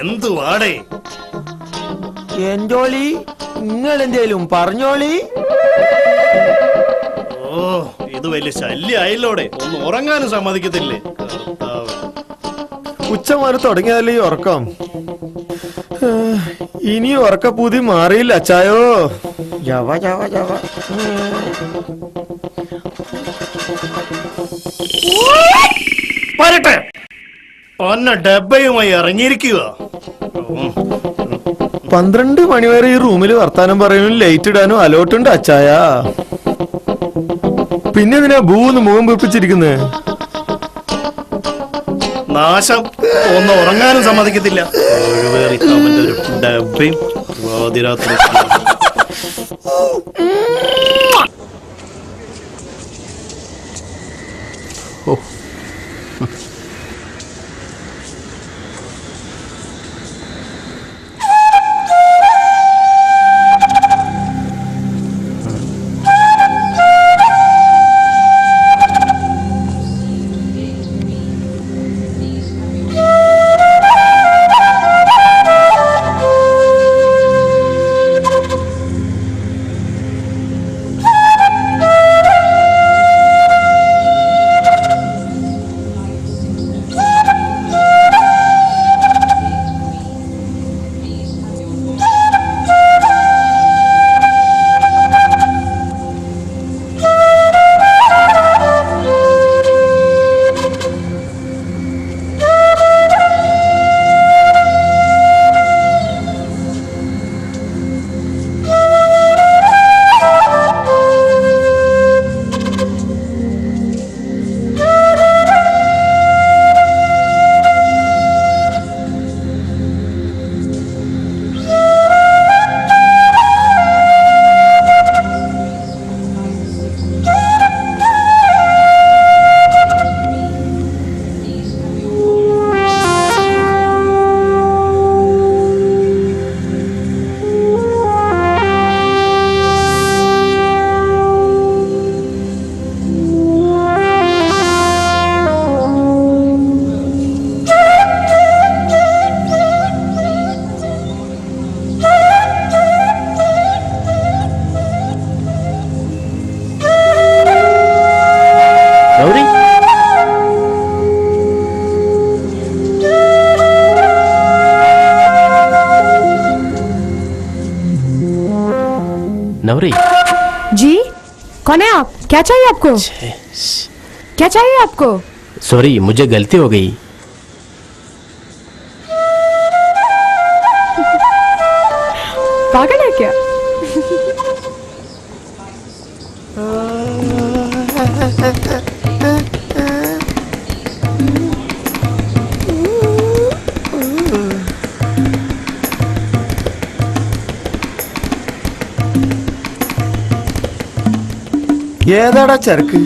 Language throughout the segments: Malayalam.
എന്തുവാടേ എന്തോളി നിങ്ങൾ എന്തേലും പറഞ്ഞോളി. ഇത് വലിയ ശല്യായല്ലോടെ. ഒന്ന് ഉറങ്ങാനും സമ്മതിക്കത്തില്ലേ? ഉച്ചമാര് തുടങ്ങിയാലേ ഈ ഉറക്കം. ഇനി ഉറക്കപ്പൂതി മാറിയില്ല അച്ചായോ. Java Java Java. വരട്ടെ, ഒന്ന ഡബ്ബയുമായി ഇറങ്ങിയിരിക്കുക. 12 മണിവരെ ഈ റൂമിൽ വർത്താനം പറയാനും ലൈറ്റ് ഇടാനും അലോട്ടുണ്ട് അച്ചായ. പിന്നെ ഇതിനാ ഭൂന്ന് മുഖം വീർപ്പിച്ചിരിക്കുന്നേ. നാശം, ഒന്ന് ഉറങ്ങാനും സമ്മതിക്കത്തില്ല. ഡബ്ബയും വാതിരാത്രി. नवरी जी, कौन है आप? क्या चाहिए आपको? क्या चाहिए आपको? सॉरी, मुझे गलती हो गई. पागल है क्या? ഏതാടാ ചരക്ക്?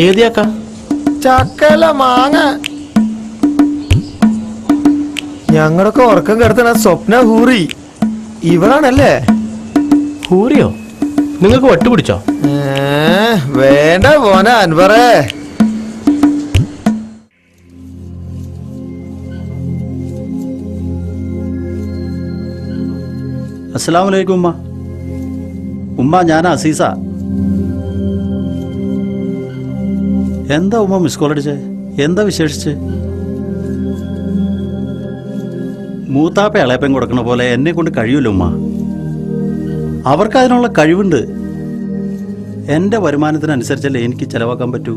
ഏതിയാക്ക? ചക്കല മാങ്ങ. ഞങ്ങളൊക്കെ ഉറക്കം കിടത്തണ സ്വപ്ന ഹൂറി ഇവളാണല്ലേ? ഹൂറിയോ? നിങ്ങൾക്ക് വട്ടുപിടിച്ചോ? വേണ്ട പോന അൻവറേ. അസ്സലാമലൈക്കും ഉമ്മ. ഉമ്മ, ഞാൻ അസീസ. എന്താ ഉമ്മ മിസ് കോൾ അടിച്ചേ? എന്താ വിശേഷിച്ച്? മൂത്താപ്പ ഇളയപ്പൻ കൊടുക്കണ പോലെ എന്നെ കൊണ്ട് കഴിയൂല്ലോ ഉമ്മ. അവർക്ക് അതിനുള്ള കഴിവുണ്ട്. എൻ്റെ വരുമാനത്തിനനുസരിച്ചല്ലേ എനിക്ക് ചെലവാക്കാൻ പറ്റൂ.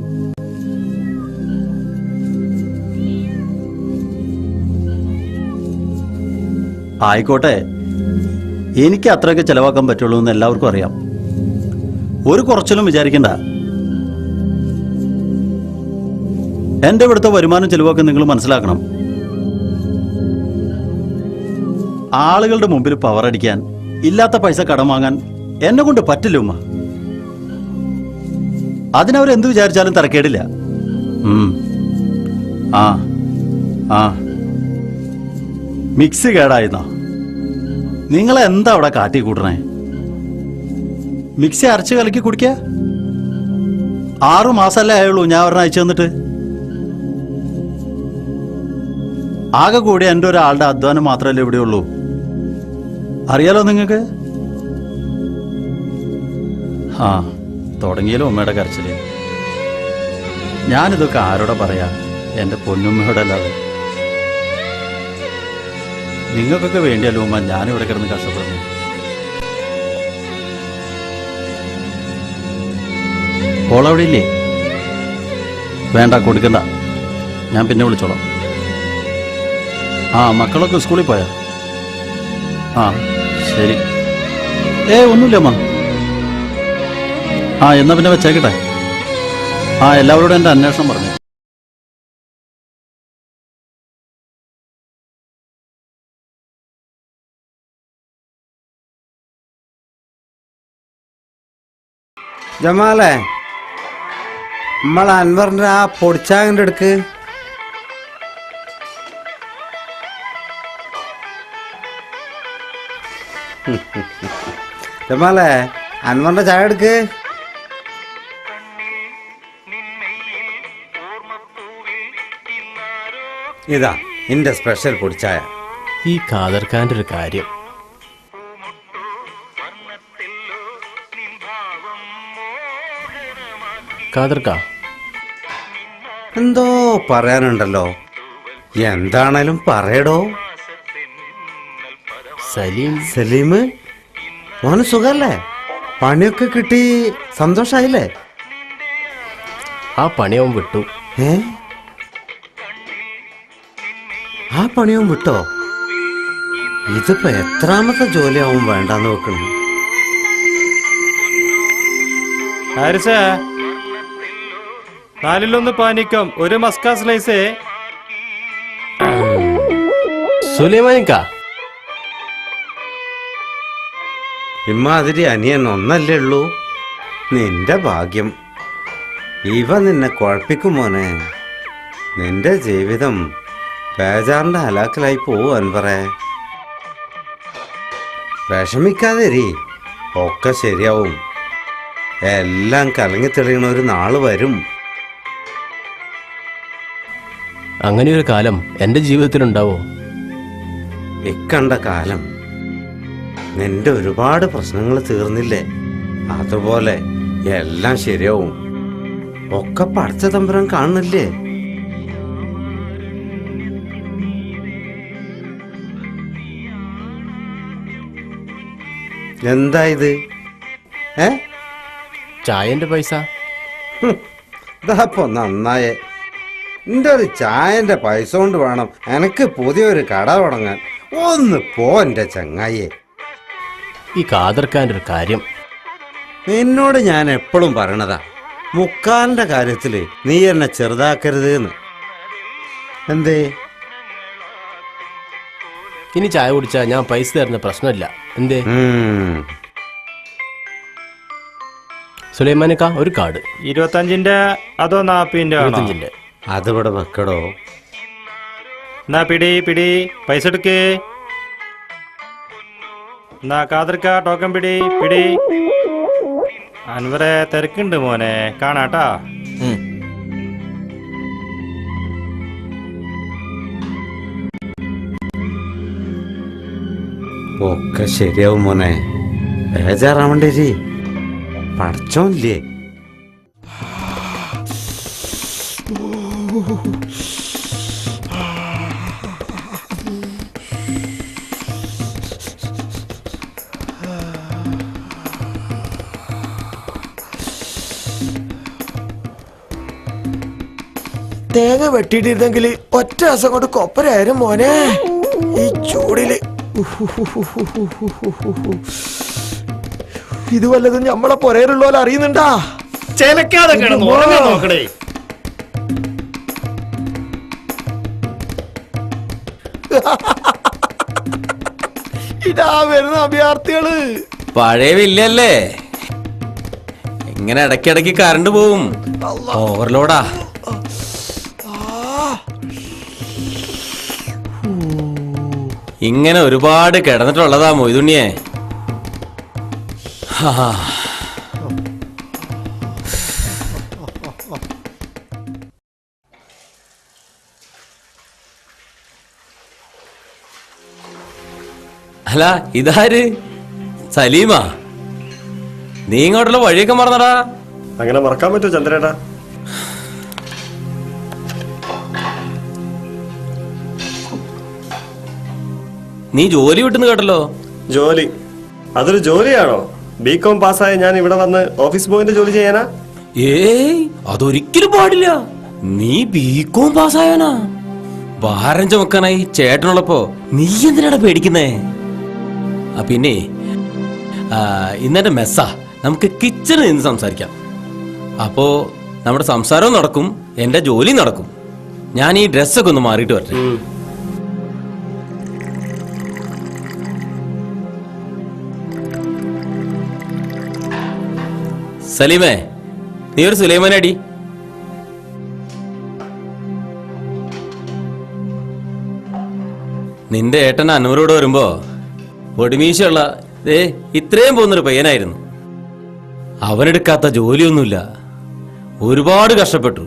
ആയിക്കോട്ടെ, എനിക്ക് അത്രയൊക്കെ ചെലവാക്കാൻ പറ്റുള്ളൂ എന്ന് എല്ലാവർക്കും അറിയാം. ഒരു കുറച്ചിലും വിചാരിക്കണ്ട. എൻ്റെ ഇവിടുത്തെ വരുമാനം ചെലവൊക്കെ നിങ്ങൾ മനസ്സിലാക്കണം. ആളുകളുടെ മുമ്പിൽ പവർ അടിക്കാൻ, ഇല്ലാത്ത പൈസ കടം വാങ്ങാൻ എന്നെ കൊണ്ട് പറ്റില്ല ഉമ്മ. അതിനവരെന്ത് വിചാരിച്ചാലും തരക്കേടില്ല. ആ ആ മിക്സി കേടായിരുന്നോ? നിങ്ങളെന്താ അവിടെ കാട്ടി കൂട്ടണേ? മിക്സി അരച്ച് കലക്കി കുടിക്ക. 6 മാസമല്ലേ ആയുള്ളൂ ഞാൻ ഒരെണ്ണം അയച്ചു തന്നിട്ട്. ആകെ കൂടി എൻ്റെ ഒരാളുടെ അധ്വാനം മാത്രമല്ലേ ഇവിടെയുള്ളൂ. അറിയാലോ നിങ്ങൾക്ക്. ആ തുടങ്ങിയാലും ഉമ്മയുടെ കരച്ചില്. ഞാനിതൊക്കെ ആരോടെ പറയാ? എൻ്റെ പൊന്നുമ്മയോടല്ലാതെ. നിങ്ങൾക്കൊക്കെ വേണ്ടിയല്ലോ ഉമ്മ ഞാനിവിടെ കിടന്ന് കഷ്ടപ്പെടുന്നു. ഓളവിടെ ഇല്ലേ? വേണ്ട, കൊടുക്കണ്ട, ഞാൻ പിന്നെ വിളിച്ചോളാം. ആ മക്കളൊക്കെ സ്കൂളിൽ പോയാ? ആ ശരി. ഒന്നുമില്ല അമ്മ. ആ എന്നാ പിന്നെ വെച്ചേക്കട്ടെ. ആ എല്ലാവരോടും എൻ്റെ അന്വേഷണം പറഞ്ഞു. ജമാലേ, നമ്മളെ അൻവറിന്റെ ആ പൊടിച്ചാകന്റെ അടുക്ക്. ജമാലേ, അൻവറിന്റെ ചായ എടുക്ക്. ഇതാ എന്റെ സ്പെഷ്യൽ പൊടിച്ചായ. ഈ ഖാദർഖാന്റെ ഒരു കാര്യം. ഖാദർക്ക, എന്തോ പറയാനുണ്ടല്ലോ. എന്താണേലും പറയടോ. സലീം മോന് സുഖല്ലേ? പണിയൊക്കെ കിട്ടി സന്തോഷായില്ലേ? ആ പണിയവൻ വിട്ടു. ആ പണിയും വിട്ടോ? ഇതിപ്പോ എത്രാമത്തെ ജോലിയാവും വേണ്ടാന്ന് വെക്കണം. നാലിലൊന്ന് പാനിക്കം, ഒരു മസ്ക സ്ലൈസേ. സുലൈമാനിക്ക, ഇമ്മാതിരി അനിയൻ ഒന്നല്ലേ ഉള്ളൂ. നിന്റെ ഭാഗ്യം. ഇവ നിന്നെ കുഴപ്പിക്കും മോനെ. നിന്റെ ജീവിതം ബേജാറിന്റെ ഹലാക്കിലായി പോവും അൻവറേ. വിഷമിക്കാതെ ഇരി, ഒക്കെ ശരിയാവും. എല്ലാം കലങ്ങി തെളിയണ ഒരു നാള് വരും. അങ്ങനെ ഒരു കാലം എന്റെ ജീവിതത്തിലുണ്ടാവോ? ഇക്കണ്ട കാലം നിന്റെ ഒരുപാട് പ്രശ്നങ്ങൾ തീർന്നില്ലേ? അതുപോലെ എല്ലാം ശരിയാവും. ഒക്കെ പടച്ച തമ്പുരാൻ കാണുന്നില്ലേ? എന്താ ഇത്? ചായന്റെ പൈസ. ഇതാപ്പോ നന്നായേ. എന്റെ ഒരു ചായന്റെ പൈസ കൊണ്ട് വേണം എനക്ക് പുതിയൊരു കട തുടങ്ങാൻ. ഒന്ന് പോ എന്റെ ചങ്ങായേ. ഈ ഖാദർഖാന്റെ ഒരു കാര്യം. എന്നോട് ഞാൻ എപ്പോഴും പറയണതാ, മുക്കാലിന്റെ കാര്യത്തില് നീ എന്നെ ചെറുതാക്കരുത് എന്ന്. എന്തേ? ഇനി ചായ കുടിച്ചാ ഞാൻ പൈസ തരുന്ന പ്രശ്നമില്ല. എന്തേ? സുലൈമാനിക്ക, ഒരു കാർഡ്. 25-ന്റെ അതോ 40-ന്റെ? 25-ന്റെ. അതിവിടെ വെക്കടോ. എന്നാ പിടി പൈസ എടുക്കേ. എന്നാ കാതർക്ക ടോക്കൺ പിടി. അൻവറെ തിരക്കുണ്ട് മോനെ, കാണാട്ടാ. ഒക്കെ ശരിയാവും മോനെ, ബേജാറാവണ്ടേരി. പഠിച്ചോല്ലേ? തേങ്ങ വെട്ടിയിട്ടിരുന്നെങ്കിൽ ഒറ്റ ദിവസം കൊണ്ട് കൊപ്പരായിരുന്നു മോനെ. ഈ ചൂടില് ഇത് വല്ലതും നമ്മളെ പൊരയിലുള്ളവരെ അറിയുന്നുണ്ടാ? ചെലക്കാതെ കിടന്ന് ഉറങ്ങാൻ നോക്കണേ. ഇതാ വരുന്ന അഭയാർത്ഥികള്. പഴയ വില്ലല്ലേ, ഇങ്ങനെ ഇടയ്ക്കിടയ്ക്ക് കറണ്ട് പോവും. ഓവർലോഡാ. ഇങ്ങനെ ഒരുപാട് കിടന്നിട്ടുള്ളതാ മൊയ്തുണ്ണിയെ. അല്ല ഇതാര്? സലീമാ, നീ ഇങ്ങോട്ടുള്ള വഴിയൊക്കെ മറന്നടാ. അങ്ങനെ മറക്കാൻ പറ്റുമോ ചന്ദ്രേട്ടാ? നീ ജോലി വിട്ടെന്ന് കേട്ടല്ലോ. ജോലി? അതൊരു ജോലിയാണോ? ബികോം പാസ്സായ ഞാൻ ഇവിടെ വന്ന് ഓഫീസ് ബോയിന്റെ ജോലി ചെയ്യാനാ? ഏയ്, അതൊരിക്കലും പാടില്ല. നീ ബികോം പാസ്സായവനാ. ഭാരം ചുമക്കാനായി ചേട്ടനുള്ളപ്പോ നീ എന്തിനാടാ പേടിക്കുന്നേ? പിന്നെ ഇന്നെന്റെ മെസ്സാ, നമുക്ക് കിച്ചണിൽ നിന്ന് സംസാരിക്കാം. അപ്പോ നമ്മുടെ സംസാരവും നടക്കും, എന്റെ ജോലി നടക്കും. ഞാൻ ഈ ഡ്രസ്സൊക്കെ ഒന്ന് മാറിയിട്ട് വരട്ടെ. സലീമേ, നീ ഒരു സുലൈമാനടി. നിന്റെ ഏട്ടൻ അനൂരോട് വരുമ്പോ ഒടിമീശയുള്ള ഇത്രയും പോകുന്നൊരു പയ്യനായിരുന്നു. അവനെടുക്കാത്ത ജോലിയൊന്നുമില്ല. ഒരുപാട് കഷ്ടപ്പെട്ടു.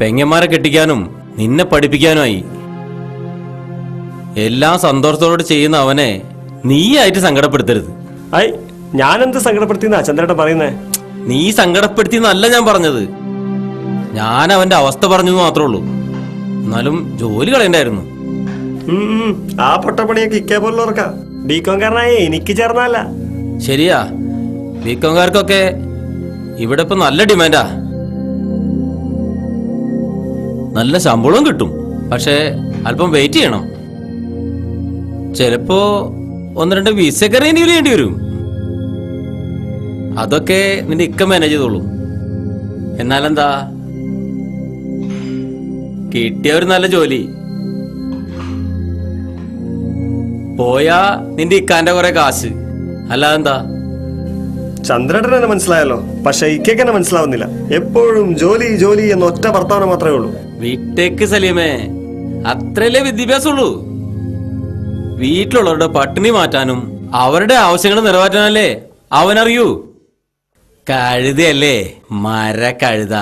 പെങ്ങന്മാരെ കെട്ടിക്കാനും നിന്നെ പഠിപ്പിക്കാനുമായി. എല്ലാം സന്തോഷത്തോടെ ചെയ്യുന്ന അവനെ നീയായിട്ട് സങ്കടപ്പെടുത്തരുത്. ഞാനെന്ത് സങ്കടപ്പെടുത്തിന്നാ ചന്ദ്രേട്ടൻ പറയുന്നേ? നീ സങ്കടപ്പെടുത്തിന്നല്ല ഞാൻ പറഞ്ഞത്. ഞാൻ അവന്റെ അവസ്ഥ പറഞ്ഞു മാത്രമേ ഉള്ളൂ. എന്നാലും ജോലി കളയണ്ടായിരുന്നു. ആ പൊട്ടപ്പണിയൊക്കെ ഇക്കേ പോലുള്ളവർക്കാ. ബികോംകാരനായ എനിക്ക് ചേർന്നല്ല. ശരിയാ, ബികോംകാർക്കൊക്കെ ഇവിടെ ഇപ്പൊ നല്ല ഡിമാൻഡാ. നല്ല ശമ്പളവും കിട്ടും. പക്ഷെ അല്പം വെയിറ്റ് ചെയ്യണം. ചിലപ്പോ 1-2 വിസയൊക്കെ റിന്യൂ ചെയ്യേണ്ടി വരും. അതൊക്കെ നിന്റെ ഇക്ക മാനേജ് ചെയ്തോളൂ. എന്നാലെന്താ, കിട്ടിയ ഒരു നല്ല ജോലി പോയാ നിന്റെ ഇക്കാന്റെ കുറെ കാശ്. അല്ലാതെന്താ? ചന്ദ്രേട്ടൻ എന്നെ മനസ്സിലായല്ലോ, പക്ഷെ ഇക്കയ്ക്ക് എന്നെ മനസ്സിലാവുന്നില്ല. എപ്പോഴും ജോലി ജോലി എന്ന ഒറ്റ വർത്തമാനം മാത്രമേ ഉള്ളൂ. വിട്ടേക്ക് സലീമേ, അത്രയല്ലേ വിദ്യാഭ്യാസം ഉള്ളൂ. വീട്ടിലുള്ളവരുടെ പട്ടിണി മാറ്റാനും അവരുടെ ആവശ്യങ്ങൾ നിറവേറ്റാനല്ലേ അവനറിയൂ. കഴുതയല്ലേ, മര കഴുത.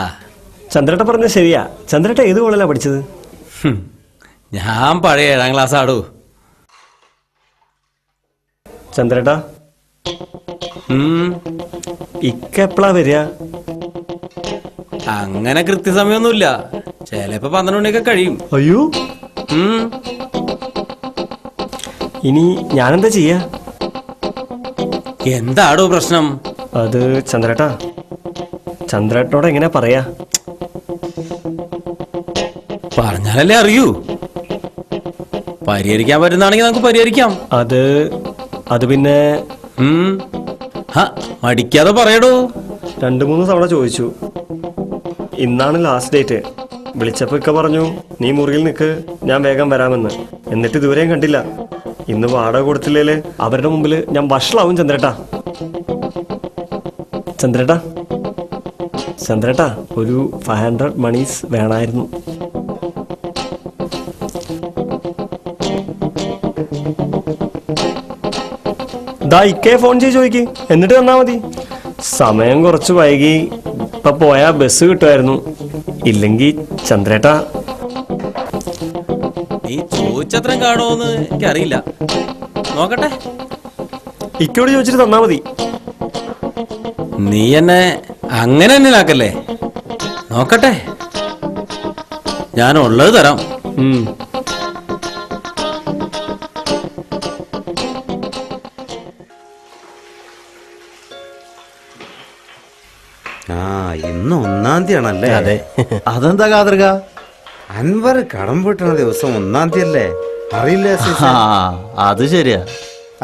ചന്ദ്രേട്ടൻ പറഞ്ഞ ശരിയാ. ചന്ദ്രേട്ടൻ ഏത് കോളേജിലാ പഠിച്ചത്? ഞാൻ പഴയ 7ാം ക്ലാസ് ആടൂ. ചന്ദ്രേട്ടാ, ഇക്ക എപ്പോഴാ വരിക? അങ്ങനെ കൃത്യസമയമൊന്നുമില്ല. ചിലപ്പോ 12 മണിയൊക്കെ കഴിയും. അയ്യോ, ഇനി ഞാനെന്താ ചെയ്യാ? എന്താടോ പ്രശ്നം? അത് ചന്ദ്രേട്ടാ, ചന്ദ്രേട്ടനോട് എങ്ങനെ പറയാ? പറഞ്ഞാലല്ലേ അറിയൂ. പരിഹരിക്കാൻ പറ്റുന്നതാണെങ്കിൽ നമുക്ക് പരിഹരിക്കാം. അത് പിന്നെ മടിക്കാതെ പറയടോ. 2-3 തവണ ചോദിച്ചു. ഇന്നാണ് ലാസ്റ്റ് ഡേറ്റ്. വിളിച്ചപ്പോ ഇക്ക പറഞ്ഞു നീ മുറിയിൽ നിൽക്ക്, ഞാൻ വേഗം വരാമെന്ന്. എന്നിട്ട് ഇതുവരെയും കണ്ടില്ല. ഇന്ന് വാടക കൊടുത്തില്ലേല് അവരുടെ മുമ്പിൽ ഞാൻ വഷളാവും. ചന്ദ്രേട്ടാ, ചന്ദ്രേട്ടാ, ചന്ദ്രേട്ടാ, ഒരു 500 മണീസ് വേണമായിരുന്നു. ദാ ഇക്കയെ ഫോൺ ചെയ്ത് ചോദിക്ക്, എന്നിട്ട് തന്നാ മതി. സമയം കുറച്ച് വൈകി. ഇപ്പൊ പോയാ ബസ് കിട്ടുമായിരുന്നു. ഇല്ലെങ്കിൽ ചന്ദ്രേട്ടാ, നീ ചോദിച്ചത്രയും കാണുമോന്ന് എനിക്കറിയില്ല. നോക്കട്ടെ. ഇക്കയോട് ചോദിച്ചിട്ട് തന്നാ മതി. നീ എന്നെ അങ്ങനെ തന്നെ ആക്കല്ലേ. നോക്കട്ടെ, ഞാൻ ഉള്ളത് തരാം. ഇന്ന് 1-ാം തീയതി ആണല്ലേ? അതെ. അതെന്താ കാതർക? അൻവർ കടം വീട്ടണ ദിവസം 1-ാം തീയതി അല്ലേ? അറിയില്ലേ അസീസേ? അത് ശരിയാ.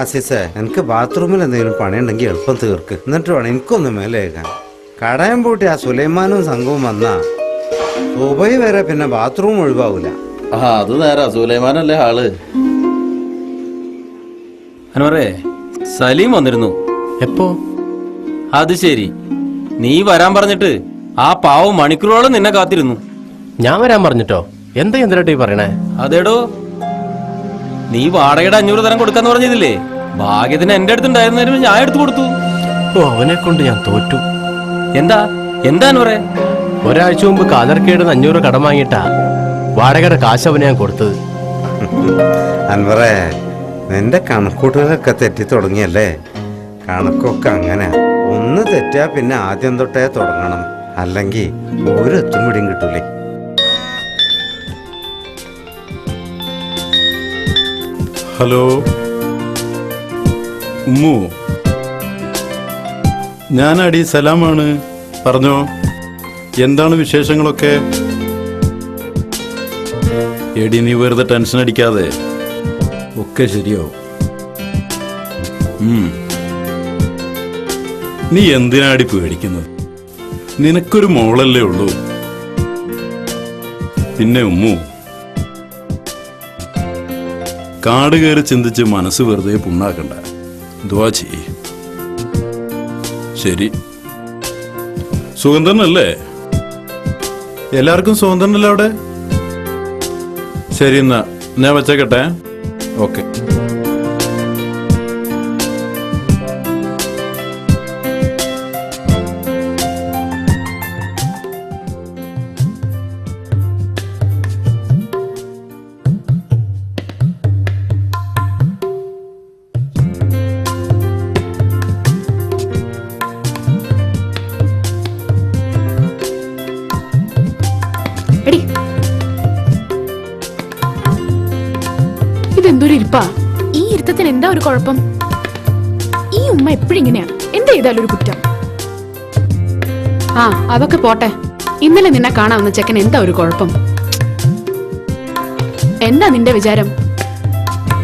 അസീസേ, എനിക്ക് ബാത്റൂമിൽ എന്തെങ്കിലും പണിയുണ്ടെങ്കിൽ എളുപ്പം തീർക്ക്. എന്നിട്ട് വേണം എനിക്കൊന്ന് മേലെ കേൾക്കാൻ. കടയം പൂട്ടി ആ സുലൈമാനും സംഘവും വന്നാ സുബൈ വരെ പിന്നെ ബാത്റൂം ഒഴിവാവൂല. അത് നേരാ, സുലൈമാനല്ലേ ആള്. അൻവറേ, സലീം വന്നിരുന്നു. എപ്പോ? അത് ശരി, നീ വരാൻ പറഞ്ഞിട്ട് ആ പാവം മണിക്കൂറോളം നിന്നെ കാത്തിരുന്നു. ഞാൻ വരാൻ പറഞ്ഞിട്ടോ? എന്താ ചന്ദ്രേട്ടാ ഈ പറയണേ? അതേടോ, നീ വാടകയുടെ 500 തരം കൊടുക്കാന്ന് പറഞ്ഞതില്ലേ? ഭാഗ്യത്തിന് എന്റെ അടുത്തുണ്ടായിരുന്നതിന് ഞാൻ എടുത്തു കൊടുത്തു. ഓ, അവനെ കൊണ്ട് ഞാൻ തോറ്റു. എന്താന്ന് പറയാ? ഒരാഴ്ച മുമ്പ് കാതർക്കേട് 500 കടം വാങ്ങിയിട്ടാ വാടകയുടെ കാശ് അവന് ഞാൻ കൊടുത്തത്. അൻവറേ, നിന്റെ കണക്കൂട്ടുകളൊക്കെ തെറ്റി തുടങ്ങിയല്ലേ? കണക്കൊക്കെ അങ്ങനെ ഒന്ന് തെറ്റാ പിന്നെ ആദ്യം തൊട്ടേ തുടങ്ങണം, അല്ലെങ്കിൽ ഒരു എത്തും പിടിയും കിട്ടൂലേ. ഹലോ ഉമ്മു, ഞാനടി സലാമാണ്. പറഞ്ഞോ, എന്താണ് വിശേഷങ്ങളൊക്കെ? എടി നീ വെറുതെ ടെൻഷൻ അടിക്കാതെ, ഒക്കെ ശരിയാവും. നീ എന്തിനാടി പേടിക്കുന്നത്? നിനക്കൊരു മോളല്ലേ ഉള്ളൂ. പിന്നെ ഉമ്മു, കാട് കയറി ചിന്തിച്ച് മനസ്സ് വെറുതെ പുണ്ണാക്കണ്ട. ദുആ ചെയ്യ്. ശരി, സുഖം തന്നെയല്ലേ? എല്ലാവർക്കും സുഖം തന്നെയല്ലേ അവിടെ? ശരി, എന്നാ ഞാൻ വെച്ചേക്കട്ടെ. ഓക്കെ. എടി, ഇതെന്തൊരു ഇരിപ്പാ? ഈ ഇരുത്തത്തിന് എന്താ ഒരു കുഴപ്പം? ഈ ഉമ്മ എപ്പോഴും ഇങ്ങനെയാ, എന്ത് ചെയ്താലും ഒരു കുറ്റം. ആ, അതൊക്കെ പോട്ടെ. ഇന്നലെ നിന്നെ കാണാവുന്ന ചെക്കൻ എന്താ ഒരു കുഴപ്പം? എന്താ നിന്റെ വിചാരം?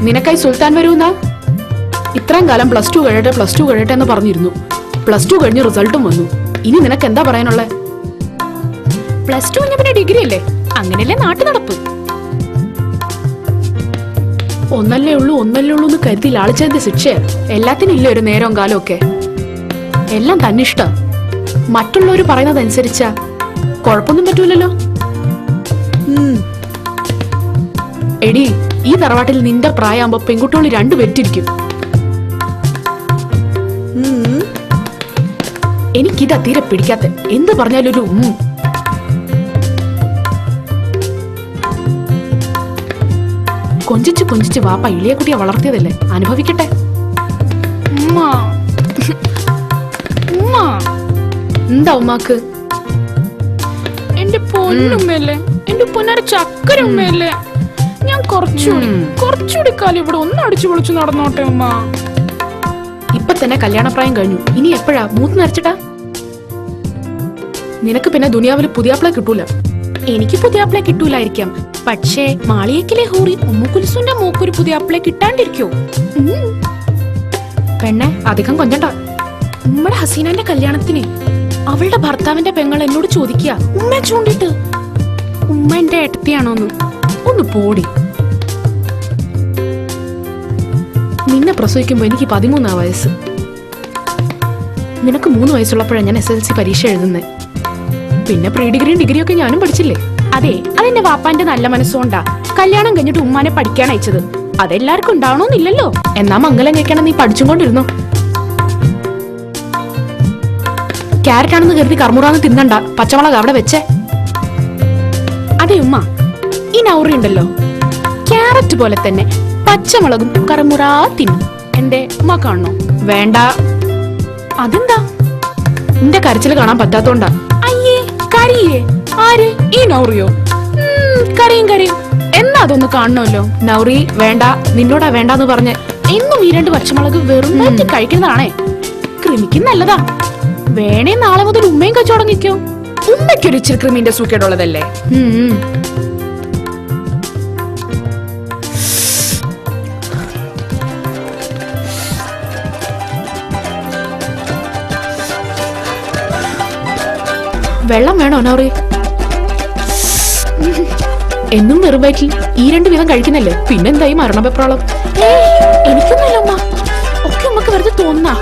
നിനക്കായി സുൽത്താൻ വരൂന്നാ? ഇത്രയും കാലം +2 കഴിയട്ടെ എന്ന് പറഞ്ഞിരുന്നു. +2 കഴിഞ്ഞ് റിസൾട്ടും വന്നു. ഇനി നിനക്ക് എന്താ പറയാനുള്ളത്? +2 കഴിഞ്ഞ പിന്നെ ഡിഗ്രി അല്ലേ? അങ്ങനെയല്ലേ നാട്ടു നടപ്പ്. ഒന്നല്ലേ ഉള്ളൂ എന്ന് കരുതി ലാളിച്ചതിന്റെ ശിക്ഷ. എല്ലാത്തിനും ഇല്ലേ ഒരു നേരവും കാലവും ഒക്കെ? എല്ലാം തന്നിഷ്ട. മറ്റുള്ളവർ പറയുന്നതനുസരിച്ചാ കുഴപ്പമൊന്നും പറ്റൂലല്ലോ. എടി, ഈ തറവാട്ടിൽ നിന്റെ പ്രായമാകുമ്പോ പെൺകുട്ടികൾ 2 വെറ്റിരിക്കും. എനിക്കിതാ തീരെ പിടിക്കാത്ത. എന്ത് പറഞ്ഞാലും ഒരു കൊഞ്ചിച്ച് വാപ്പ ഇളിയക്കുട്ടിയെ വളർത്തിയതല്ലേ, അനുഭവിക്കട്ടെ. എന്താ ഉമ്മാക്ക്? എന്റെ പൊന്നുമ്മയല്ലേ, എന്റെ പൊന്നര ചക്കര ഉമ്മയല്ലേ. ഞാൻ കുറച്ചുകൂടി കാലം ഇവിടെ ഒന്ന് അടിച്ചു പൊളിച്ചു നടന്നോട്ടെ ഉമ്മ. ഇപ്പൊ തന്നെ കല്യാണപ്രായം കഴിഞ്ഞു. ഇനി എപ്പോഴാ മൂത്ത് നരച്ചിട്ടാ? നിനക്ക് പിന്നെ ദുനിയാവില് പുതിയാപ്പിളെ കിട്ടൂല. എനിക്ക് പുതിയാപ്പിളെ കിട്ടൂലായിരിക്കാം, പക്ഷേ മാളിയേക്കിലെ ഹൂറി ഉമ്മുകുൽസുന്റെ മോക്കൊരു പുതിയാപ്പിളെ കിട്ടാണ്ടിരിക്കോ? പെണ്ണെ, അധികം കൊഞ്ചണ്ട. ഉമ്മയുടെ ഹസീനന്റെ കല്യാണത്തിന് അവളുടെ ഭർത്താവിന്റെ പെങ്ങൾ എന്നോട് ചോദിക്കുക, ഉമ്മ ചൂണ്ടിട്ട്, ഉമ്മ എന്റെ ഏട്ടത്തിയാണോന്ന്. ഒന്ന് പോടി. നിന്നെ പ്രസവിക്കുമ്പോ എനിക്ക് 13 വയസ്സ്. നിനക്ക് 3 വയസ്സുള്ളപ്പോഴാണ് ഞാൻ SSLC പരീക്ഷ എഴുതുന്നത്. പിന്നെ പ്രീ ഡിഗ്രിയും ഡിഗ്രിയൊക്കെ ഞാനും പഠിച്ചില്ലേ. അതെ, അതെന്റെ വാപ്പാന്റെ നല്ല മനസ്സുകൊണ്ടാ കല്യാണം കഴിഞ്ഞിട്ട് ഉമ്മാനെ പഠിക്കാൻ അയച്ചത്. അതെല്ലാവർക്കും ഉണ്ടാവണമെന്നില്ലല്ലോ. എന്നാ മംഗലം കഴിക്കണം, നീ പഠിച്ചും കൊണ്ടിരുന്നോ. ക്യാരറ്റ് ആണെന്ന് കരുതി കർമുറാന്ന് തിന്നണ്ട. പച്ചമുളക് അവിടെ വെച്ചേ. അതെ ഉമ്മ, ഈ നൗറി ഉണ്ടല്ലോ, ക്യാരറ്റ് പോലെ തന്നെ പച്ചമുളകും കർമുറാ തിന്നും. എന്റെ ഉമ്മ കാണണോ? വേണ്ട. അതെന്താ? നിന്റെ കരച്ചില് കാണാൻ പറ്റാത്തോണ്ടാ. അയ്യേ, കരിയേ? ആര്? ഈ നൗറിയോ? കരയും. എന്നാ അതൊന്ന് കാണണമല്ലോ. നൗറി വേണ്ട, നിന്നോടാ വേണ്ടാന്ന് പറഞ്ഞ് എന്നും ഈ 2 പച്ചമുളക് വെറും കഴിക്കുന്നതാണേ. കൃമിക്ക് നല്ലതാ. വേണേ നാളെ മുതൽ ഉമ്മയും കച്ചവടം നിൽക്കോ. ഉമ്മയ്ക്കൊരു ഇച്ചിരി കൃമിന്റെ സൂക്കേടുള്ളതല്ലേ. വെള്ളം വേണോ നൗറി? എന്നും വെറും വയറ്റിൽ ഈ 2 വീതം കഴിക്കുന്നല്ലേ, പിന്നെന്തായി മരണപ്പെപ്രാളം? എനിക്കൊന്നുമില്ല ഉമ്മ, ഒക്കെ ഉമ്മക്ക് വെറുതെ തോന്നാ.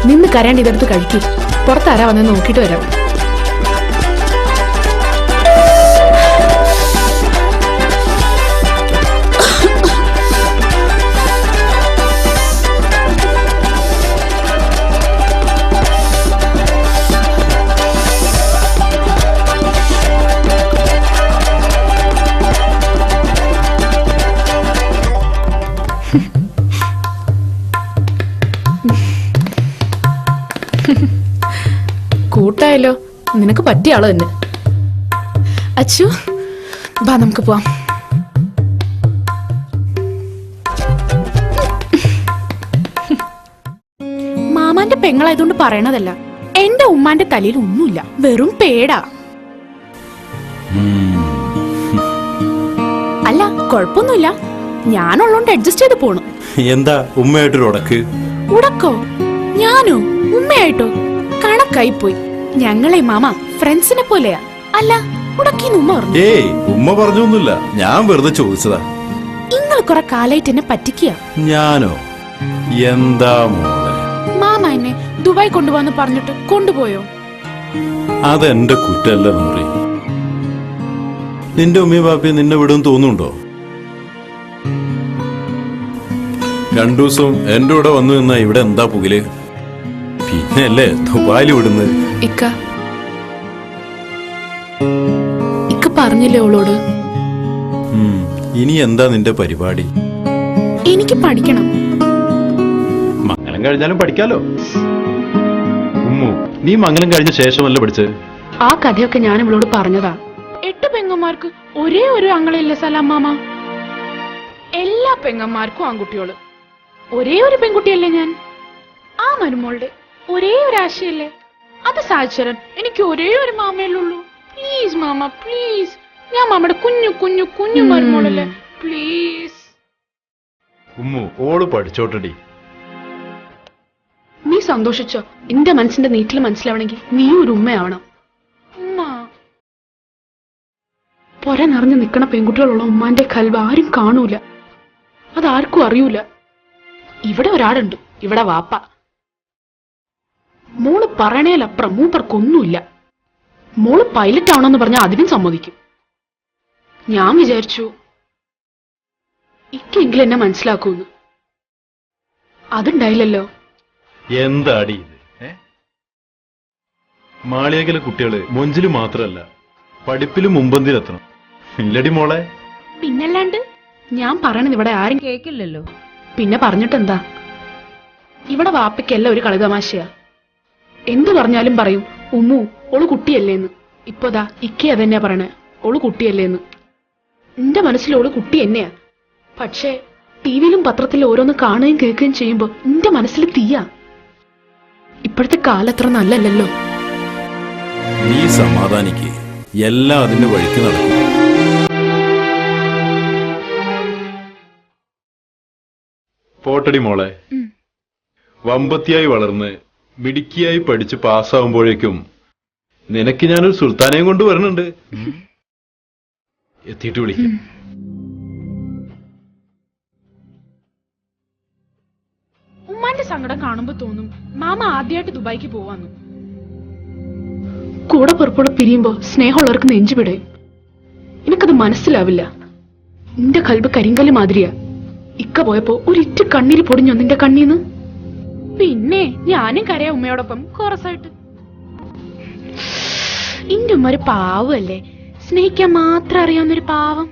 നിന്ന് കരയാണ്ട് ഇതെടുത്ത് കഴിക്കും. പുറത്താരാ വന്ന് നോക്കിയിട്ട് വരാം. കൂട്ടായല്ലോ, നിനക്ക് പറ്റിയ ആള് തന്നെ. അച്ചു, വാ നമുക്ക് പോവാം. മാമാന്റെ പെങ്ങളായതുകൊണ്ട് പറയണതല്ല, എന്റെ ഉമ്മാന്റെ തലയിൽ ഒന്നുമില്ല, വെറും പേടാ. അല്ല, കുഴപ്പമൊന്നുമില്ല, ഞാനുള്ളോണ്ട് അഡ്ജസ്റ്റ് ചെയ്ത് പോണു. എന്താ ഉമ്മയായിട്ടൊരു ഉടക്ക്? ഉടക്കോ? ഞാനോ? ഉമ്മയായിട്ടോ? കണക്കായി പോയി. ഞങ്ങളെ മാമ ഫ്രണ്ട്സിനെ പോലെയാ. അല്ല, ഉടക്കിന്ന് ഉമ്മ പറഞ്ഞു. ഏയ്, ഉമ്മ പറഞ്ഞൊന്നുമില്ല, ഞാൻ വെറുതെ ചോദിച്ചതാ. നിങ്ങൾ കുറെ കാലായിട്ട് എന്നെ പറ്റിക്കുക. ഞാനോ? എന്താ മോളെ? മാമ എന്നെ ദുബായ് കൊണ്ടുപോകാന്ന് പറഞ്ഞിട്ട് കൊണ്ടുപോയോ? അതെന്റെ കുറ്റല്ല നൂറി. നിന്റെ ഉമ്മയും ബാപ്പയും നിന്നെ വിടും തോന്നുന്നുണ്ടോ? 2 ദിവസം എന്റെ കൂടെ വന്നു നിന്നാ ഇവിടെ എന്താ പുകില്? പിന്നെയല്ലേ ദുബായിൽ വിടുന്നത്. ഇക്ക പറഞ്ഞില്ലേ ഓളോട്? ഇനി എന്താ നിന്റെ പരിപാടി? എനിക്ക് പഠിക്കണം. മംഗലം കഴിഞ്ഞാലും പഠിക്കാലോ. ഉമ്മു, നീ മംഗലം കഴിഞ്ഞ ശേഷമല്ല പഠിച്ചത്? ആ കഥയൊക്കെ ഞാൻ ഇവളോട് പറഞ്ഞതാ. 8 പെങ്ങന്മാർക്ക് ഒരേ ഒരു ആങ്ങളില്ല സലാമാമ. എല്ലാ പെങ്ങന്മാർക്കും ആൺകുട്ടികള്. ഒരേ ഒരു പെൺകുട്ടിയല്ലേ ഞാൻ. ആ മരുമോളുടെ ഒരേ ഒരു ആശയല്ലേ അത് സാധിച്ചരൻ. എനിക്ക് ഒരേ ഒരു മാമയല്ലുള്ളൂ. Please mama, please. ഞാൻ മാമയുടെ കുഞ്ഞു കുഞ്ഞു കുഞ്ഞു മരുമോളല്ലേ, പ്ലീസ്. ഉമ്മു, ഓള് പഠിച്ചോട്ടടി. നീ സന്തോഷിച്ചോ? എന്റെ മനസ്സിന്റെ നീറ്റിൽ മനസ്സിലാവണമെങ്കിൽ നീ ഒരു ഉമ്മയാവണം. ഉമ്മ പൊര നിറഞ്ഞു നിൽക്കണ പെൺകുട്ടികളുള്ള ഉമ്മാന്റെ കൽവ് ആരും കാണൂല, അതാർക്കും അറിയൂല. ഇവിടെ ഒരാളുണ്ട്, ഇവിടെ വാപ്പ. മോള് പറയണേലപ്പുറം മൂപ്പർക്കൊന്നുമില്ല. മോള് പൈലറ്റ് ആവണമെന്ന് പറഞ്ഞാൽ അതിനും സമ്മതിക്കും. ഞാൻ വിചാരിച്ചു ഇക്കെങ്കിലും എന്നെ മനസ്സിലാക്കൂന്ന്. അതുണ്ടായില്ലല്ലോ. എന്താടി ഇത്? മാളികയിലെ കുട്ടികള് മൊഞ്ചില് മാത്രല്ല പഠിപ്പിലും മുമ്പന്തിലെത്തണം. ഇല്ലടി മോളെ? പിന്നല്ലാണ്ട്. ഞാൻ പറയണത് ഇവിടെ ആരും കേക്കില്ലല്ലോ. പിന്നെ പറഞ്ഞിട്ടെന്താ? ഇവിടെ വാപ്പയ്ക്കല്ല ഒരു കളിതമാശയാ. എന്തു പറഞ്ഞാലും പറയും ഉമ്മു ഓള് കുട്ടിയല്ലേന്ന്. ഇപ്പൊതാ ഇക്കെ അതെന്നെയാ പറയണേ, ഓള് കുട്ടിയല്ലേന്ന്. എന്റെ മനസ്സിൽ ഓള് കുട്ടി തന്നെയാ. പക്ഷേ ടിവിയിലും പത്രത്തിലും ഓരോന്ന് കാണുകയും കേൾക്കുകയും ചെയ്യുമ്പോ എന്റെ മനസ്സിൽ തീയാ. ഇപ്പോഴത്തെ കാലത്ര നല്ലല്ലോ. നീ സമാധാനിക്ക്, എല്ലാം അതിന്റെ വഴിക്ക് നടക്കും. പോട്ടടി മോളെ. വമ്പത്തിയായി വളർന്ന് മിടുക്കിയായി പഠിച്ച് പാസ്സാവുമ്പോഴേക്കും നിനക്ക് ഞാനൊരു സുൽത്താനെയും കൊണ്ട് വരണുണ്ട്. എത്തിയിട്ട് വിളിക്കാം. ഉമ്മാന്റെ സങ്കടം കാണുമ്പോ തോന്നും മാമ ആദ്യമായിട്ട് ദുബായിക്ക് പോവാന്ന്. കൂടെ പുറപ്പോടെ പിരിയുമ്പോ സ്നേഹമുള്ളവർക്ക് നെഞ്ചുപിടയും. എനിക്കത് മനസ്സിലാവില്ല. നിന്റെ കൽബ് കരിങ്കല് മാതിരിയാ. ഇക്ക പോയപ്പോ ഒരിറ്റ് കണ്ണീര് പൊടിഞ്ഞോ നിന്റെ കണ്ണീന്ന്? പിന്നെ ഞാനും കരയാ ഉമ്മയോടൊപ്പം കോറസായിട്ട്. ഇന്റെ ഉമ്മ ഒരു പാവല്ലേ, സ്നേഹിക്കാൻ മാത്രം അറിയാവുന്നൊരു പാവം.